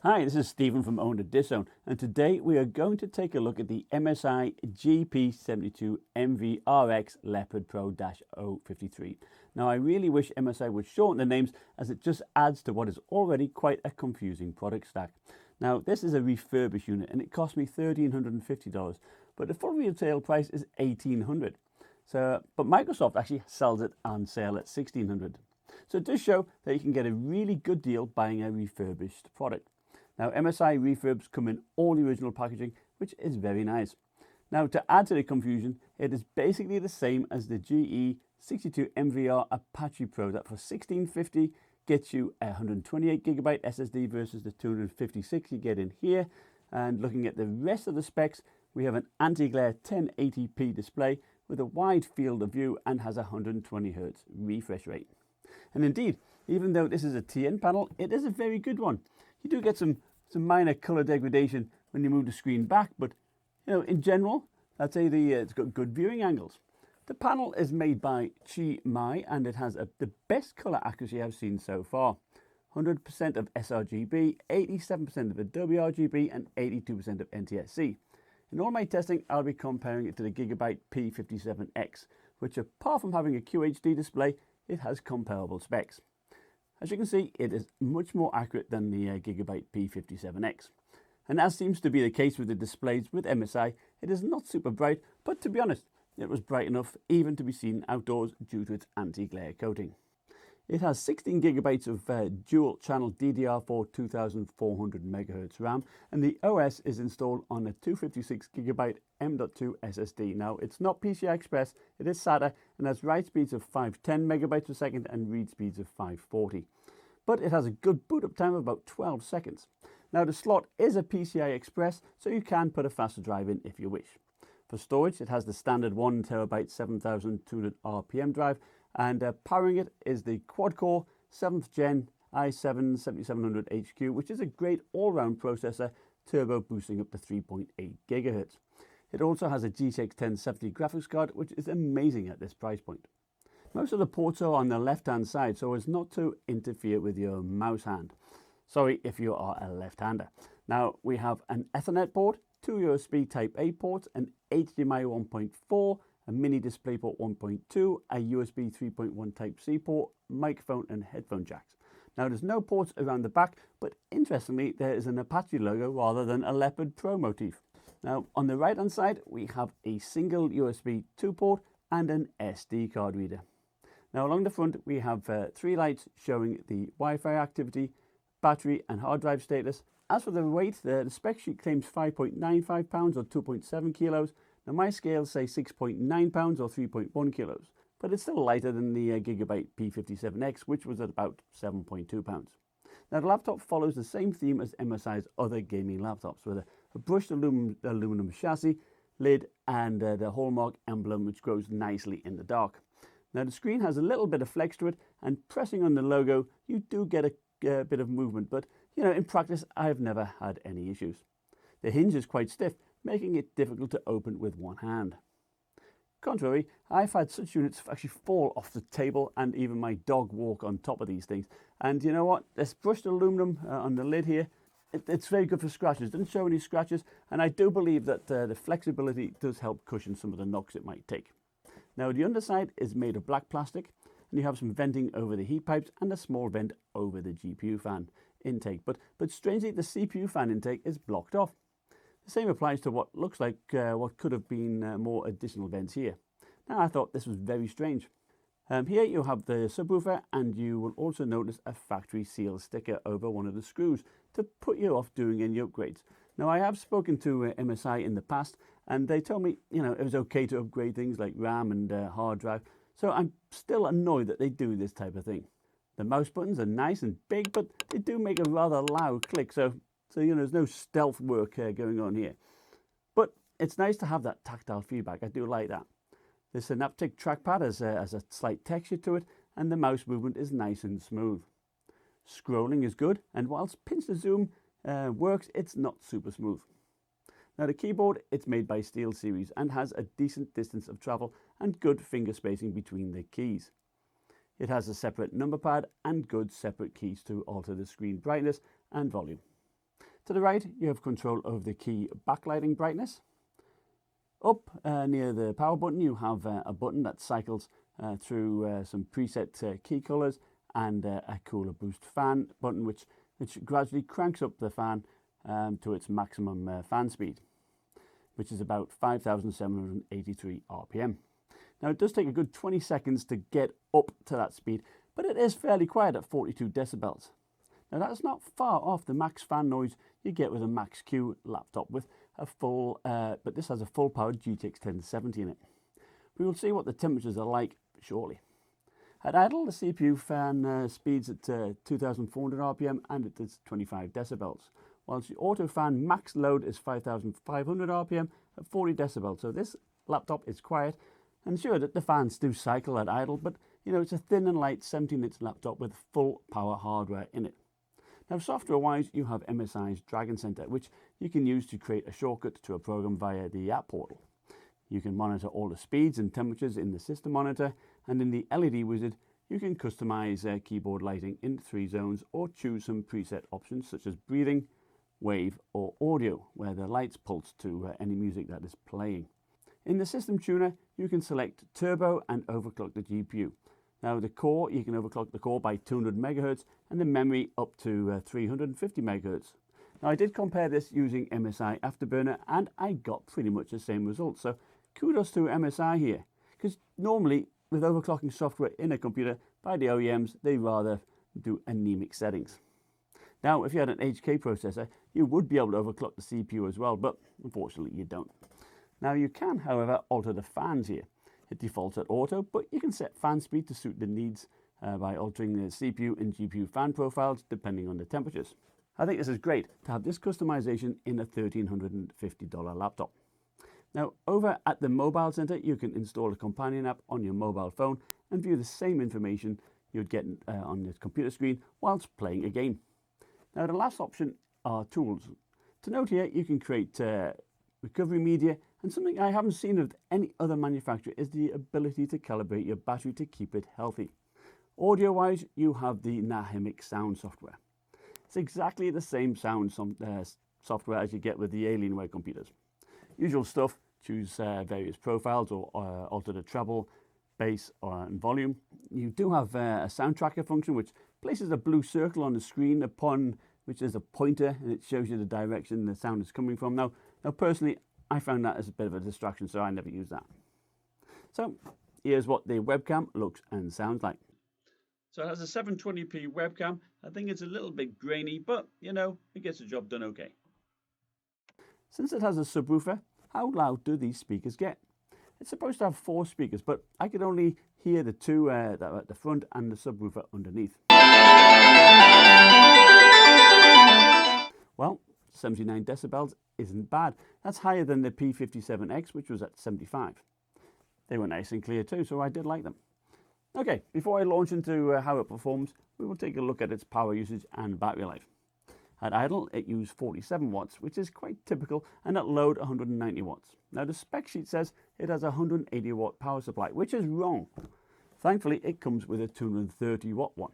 Hi, this is Stephen from Owned at Disown, and today we are going to take a look at the MSI GP72MVR Leopard Pro-053. Now, I really wish MSI would shorten the names, as it just adds to what is already quite a confusing product stack. Now, this is a refurbished unit and it cost me $1,350, but the full retail price is $1,800. But Microsoft actually sells it on sale at $1,600. So it does show that you can get a really good deal buying a refurbished product. Now, MSI refurbs come in all the original packaging, which is very nice. Now, to add to the confusion, it is basically the same as the GE72VR Apache Pro that for $1,650 gets you a 128GB SSD versus the 256 you get in here. And looking at the rest of the specs, we have an anti-glare 1080p display with a wide field of view and has a 120Hz refresh rate. And indeed, even though this is a TN panel, it is a very good one. You do get some minor color degradation when you move the screen back, but in general, I'd say it's got good viewing angles. The panel is made by CINEBENCH and it has the best color accuracy I've seen so far. 100% of sRGB, 87% of Adobe RGB, and 82% of NTSC. In all my testing, I'll be comparing it to the Gigabyte P57X, which apart from having a QHD display, it has comparable specs. As you can see, it is much more accurate than the Gigabyte P57X. And as seems to be the case with the displays with MSI, it is not super bright, but to be honest, it was bright enough even to be seen outdoors due to its anti-glare coating. It has 16GB of dual channel DDR4 2400 MHz RAM, and the OS is installed on a 256GB M.2 SSD. Now, it's not PCI Express, it is SATA and has write speeds of 510 megabytes per second and read speeds of 540. But it has a good boot up time of about 12 seconds. Now, the slot is a PCI Express, so you can put a faster drive in if you wish. For storage, it has the standard 1TB 7200 RPM drive, and powering it is the quad-core 7th Gen i7 7700 HQ, which is a great all-round processor, turbo boosting up to 3.8 GHz. It also has a GTX 1070 graphics card, which is amazing at this price point. Most of the ports are on the left-hand side, so as not to interfere with your mouse hand. Sorry if you are a left-hander. Now, we have an Ethernet port, 2 USB Type-A ports, an HDMI 1.4, a mini DisplayPort 1.2, a USB 3.1 Type-C port, microphone and headphone jacks. Now, there's no ports around the back, but interestingly, there is an Apache logo rather than a Leopard Pro motif. Now, on the right-hand side, we have a single USB 2 port and an SD card reader. Now, along the front, we have 3 lights showing the Wi-Fi activity, battery and hard drive status. As for the weight, the spec sheet claims 5.95 pounds or 2.7 kilos. Now, my scales say 6.9 pounds or 3.1 kilos, but it's still lighter than the Gigabyte P57X, which was at about 7.2 pounds. Now, the laptop follows the same theme as MSI's other gaming laptops, with a brushed aluminum chassis, lid, and the hallmark emblem, which grows nicely in the dark. Now, the screen has a little bit of flex to it, and pressing on the logo, you do get a bit of movement, but in practice, I've never had any issues. The hinge is quite stiff, making it difficult to open with one hand. Contrary, I've had such units actually fall off the table and even my dog walk on top of these things. And you know what? This brushed aluminum on the lid here, it's very good for scratches. It doesn't show any scratches, and I do believe that the flexibility does help cushion some of the knocks it might take. Now, the underside is made of black plastic, and you have some venting over the heat pipes and a small vent over the GPU fan intake. But strangely, the CPU fan intake is blocked off. The same applies to what looks like what could have been more additional vents here. Now, I thought this was very strange. Here you have the subwoofer, and you will also notice a factory seal sticker over one of the screws to put you off doing any upgrades. Now, I have spoken to MSI in the past, and they told me it was okay to upgrade things like RAM and hard drive. So I'm still annoyed that they do this type of thing. The mouse buttons are nice and big, but they do make a rather loud click. So there's no stealth work going on here. But it's nice to have that tactile feedback. I do like that. The Synaptic trackpad has a slight texture to it, and the mouse movement is nice and smooth. Scrolling is good, and whilst pinch to zoom works, it's not super smooth. Now, the keyboard, it's made by SteelSeries and has a decent distance of travel and good finger spacing between the keys. It has a separate number pad and good separate keys to alter the screen brightness and volume. To the right, you have control over the key backlighting brightness. Up near the power button, you have a button that cycles through some preset key colors and a cooler boost fan button, which gradually cranks up the fan to its maximum fan speed, which is about 5,783 RPM. Now, it does take a good 20 seconds to get up to that speed, but it is fairly quiet at 42 decibels. Now, that's not far off the max fan noise you get with a Max-Q laptop with a full, but this has a full-powered GTX 1070 in it. We will see what the temperatures are like shortly. At idle, the CPU fan speeds at 2,400 RPM and it is 25 decibels, whilst the auto fan max load is 5,500 RPM at 40 decibels. So this laptop is quiet, and sure that the fans do cycle at idle, but you know, it's a thin and light 17-inch laptop with full power hardware in it. Now, software-wise, you have MSI's Dragon Center, which you can use to create a shortcut to a program via the app portal. You can monitor all the speeds and temperatures in the system monitor, and in the LED wizard, you can customize keyboard lighting in 3 zones or choose some preset options such as breathing, wave, or audio, where the lights pulse to any music that is playing. In the system tuner, you can select turbo and overclock the GPU. Now, the core, you can overclock the core by 200 MHz and the memory up to 350 MHz. Now, I did compare this using MSI Afterburner and I got pretty much the same results. So kudos to MSI here, because normally with overclocking software in a computer by the OEMs, they rather do anemic settings. Now, if you had an HK processor, you would be able to overclock the CPU as well, but unfortunately you don't. Now, you can, however, alter the fans here. It defaults at auto, but you can set fan speed to suit the needs by altering the CPU and GPU fan profiles depending on the temperatures. I think this is great to have this customization in a $1,350 laptop. Now, over at the Mobile Center, you can install a companion app on your mobile phone and view the same information you'd get on the computer screen whilst playing a game. Now, the last option are tools. To note here, you can create recovery media, and something I haven't seen of any other manufacturer is the ability to calibrate your battery to keep it healthy. Audio-wise, you have the Nahimic sound software. It's exactly the same sound software as you get with the Alienware computers. Usual stuff, choose various profiles or alter the treble, bass, and volume. You do have a sound tracker function which places a blue circle on the screen upon which is a pointer, and it shows you the direction the sound is coming from. Now personally, I found that as a bit of a distraction, so I never use that. So here's what the webcam looks and sounds like. So it has a 720p webcam. I think it's a little bit grainy, but you know, it gets the job done okay. Since it has a subwoofer, how loud do these speakers get? It's supposed to have 4 speakers, but I could only hear the 2 that are at the front and the subwoofer underneath. Well, 79 decibels isn't bad. That's higher than the P57X, which was at 75. They were nice and clear too, so I did like them. Okay, before I launch into how it performs, we will take a look at its power usage and battery life. At idle, it used 47 watts, which is quite typical, and at load, 190 watts. Now, the spec sheet says it has a 180 watt power supply, which is wrong. Thankfully, it comes with a 230 watt one.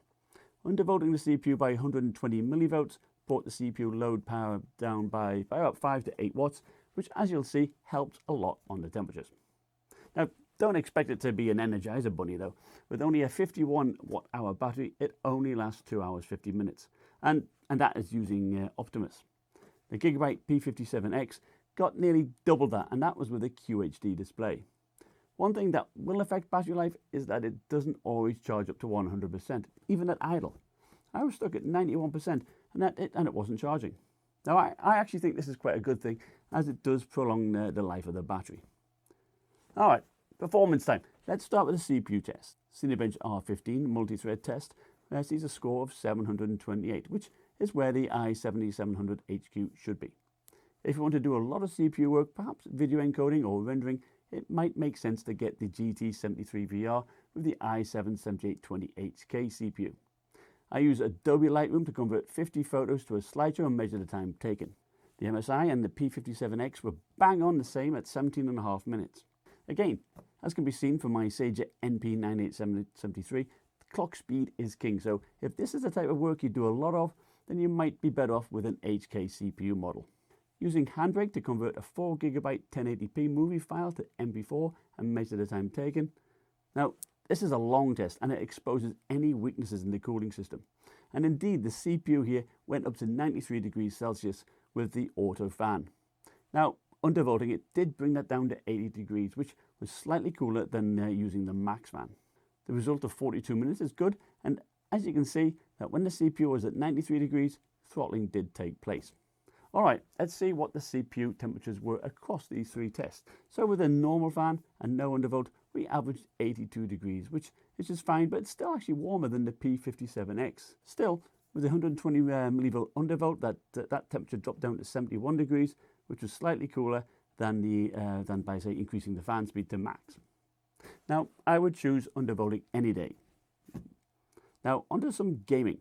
Undervolting the CPU by 120 millivolts brought the CPU load power down by about 5 to 8 watts, which, as you'll see, helps a lot on the temperatures. Now, don't expect it to be an Energizer bunny though. With only a 51 watt hour battery, it only lasts 2 hours 50 minutes. And that is using Optimus. The Gigabyte P57X got nearly double that, and that was with a QHD display. One thing that will affect battery life is that it doesn't always charge up to 100%, even at idle. I was stuck at 91%, and it wasn't charging. Now, I actually think this is quite a good thing, as it does prolong the life of the battery. All right, performance time. Let's start with the CPU test. CINEBENCH R15 multi-thread test sees a score of 728, which is where the i7700HQ should be. If you want to do a lot of CPU work, perhaps video encoding or rendering, it might make sense to get the GT73VR with the i7-7820HK CPU. I use ADOBE Lightroom to convert 50 photos to a slideshow and measure the time taken. The MSI and the P57X were bang on the same at 17.5 minutes. Again, as can be seen from my Sage NP98773, clock speed is king. So if this is the type of work you do a lot of, then you might be better off with an HK CPU model. Using Handbrake to convert a 4GB 1080p movie file to MP4 and measure the time taken. Now, this is a long test and it exposes any weaknesses in the cooling system. And indeed, the CPU here went up to 93 degrees Celsius with the auto fan. Now, undervolting it did bring that down to 80 degrees, which was slightly cooler than using the max fan. The result of 42 minutes is good, and as you can see, that when the CPU was at 93 degrees, throttling did take place. Alright, let's see what the CPU temperatures were across these three tests. So with a normal fan and no undervolt, we averaged 82 degrees, which is fine, but it's still actually warmer than the P57X. Still, with 120 millivolt undervolt, that temperature dropped down to 71 degrees, which was slightly cooler than by, say, increasing the fan speed to max. Now, I would choose undervolting any day. Now, onto some gaming.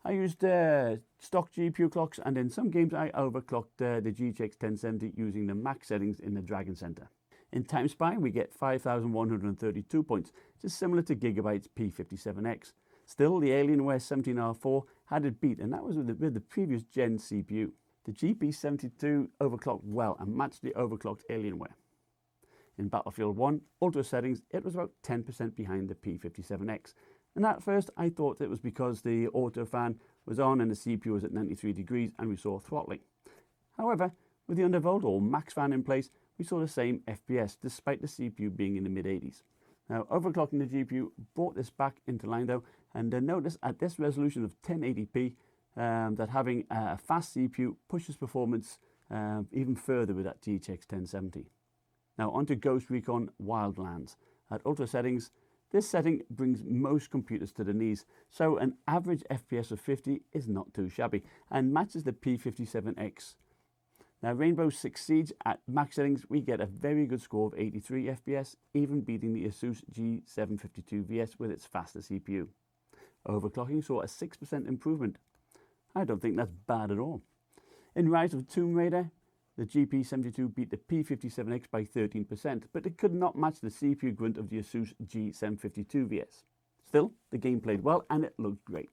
I used stock GPU clocks, and in some games I overclocked the GTX 1070 using the max settings in the Dragon Center. In Time Spy, we get 5,132 points, which is similar to Gigabyte's P57X. Still, the Alienware 17R4 had it beat, and that was with the previous gen CPU. The GP72 overclocked well and matched the overclocked Alienware. In Battlefield 1 Ultra settings, it was about 10% behind the P57X. And at first I thought it was because the auto fan was on and the CPU was at 93 degrees and we saw throttling. However, with the undervolt or max fan in place, we saw the same FPS despite the CPU being in the mid-80s. Now, overclocking the GPU brought this back into line though, and notice at this resolution of 1080p that having a fast CPU pushes performance even further with that GTX 1070. Now onto Ghost Recon Wildlands. At Ultra settings, this setting brings most computers to the knees, so an average FPS of 50 is not too shabby and matches the P57X. Now Rainbow Six Siege at max settings, we get a very good score of 83 FPS, even beating the Asus G752VS with its faster CPU. Overclocking saw a 6% improvement. I don't think that's bad at all. In Rise of Tomb Raider, the GP72 beat the P57X by 13%, but it could not match the CPU grunt of the Asus G752VS. Still, the game played well and it looked great.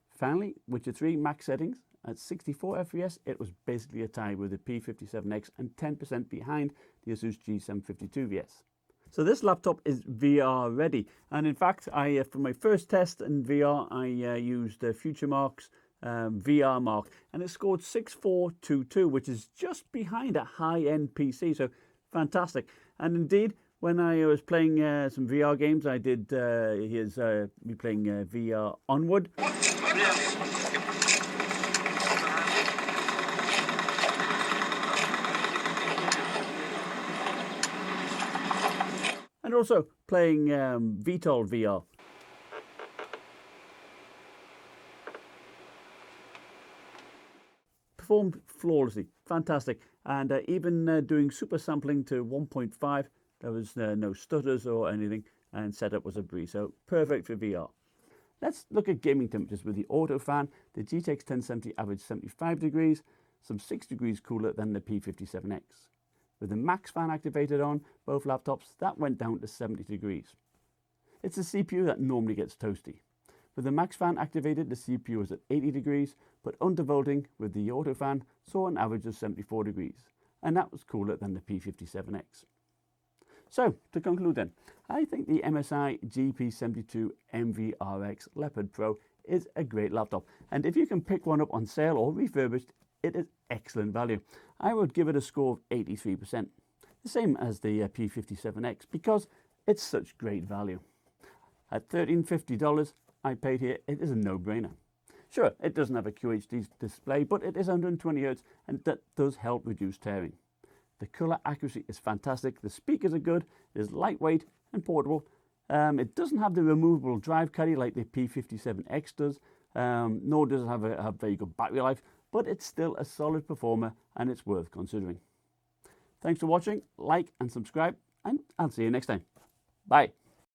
Finally, Witcher 3 max settings. At 64 FPS, it was basically a tie with the P57X and 10% behind the Asus G752VS. So this laptop is VR ready, and in fact, for my first test in VR, I used FutureMark's VR Mark, and it scored 6422, which is just behind a high-end PC, so fantastic. And indeed, when I was playing some VR games, I did me playing VR Onward. And also playing VTOL VR. Performed flawlessly, fantastic, and even doing super sampling to 1.5, there was no stutters or anything, and setup was a breeze, so perfect for VR. Let's look at gaming temperatures with the auto fan. The GTX 1070 averaged 75 degrees, some 6 degrees cooler than the P57X. With the max fan activated on both laptops, that went down to 70 degrees. It's the CPU that normally gets toasty. With the max fan activated, the CPU was at 80 degrees, but undervolting with the auto fan saw an average of 74 degrees, and that was cooler than the P57X. So, to conclude then, I think the MSI GP72MVR Leopard Pro is a great laptop, and if you can pick one up on sale or refurbished, it is excellent value. I would give it a score of 83%, the same as the P57X, because it's such great value. At $1,350 I paid here, it is a no-brainer. Sure, it doesn't have a QHD display, but it is 120Hz, and that does help reduce tearing. The colour accuracy is fantastic, the speakers are good, it is lightweight and portable. It doesn't have the removable drive caddy like the P57X does, nor does it have very good battery life, but it's still a solid performer and it's worth considering. Thanks for watching, like and subscribe, and I'll see you next time. Bye.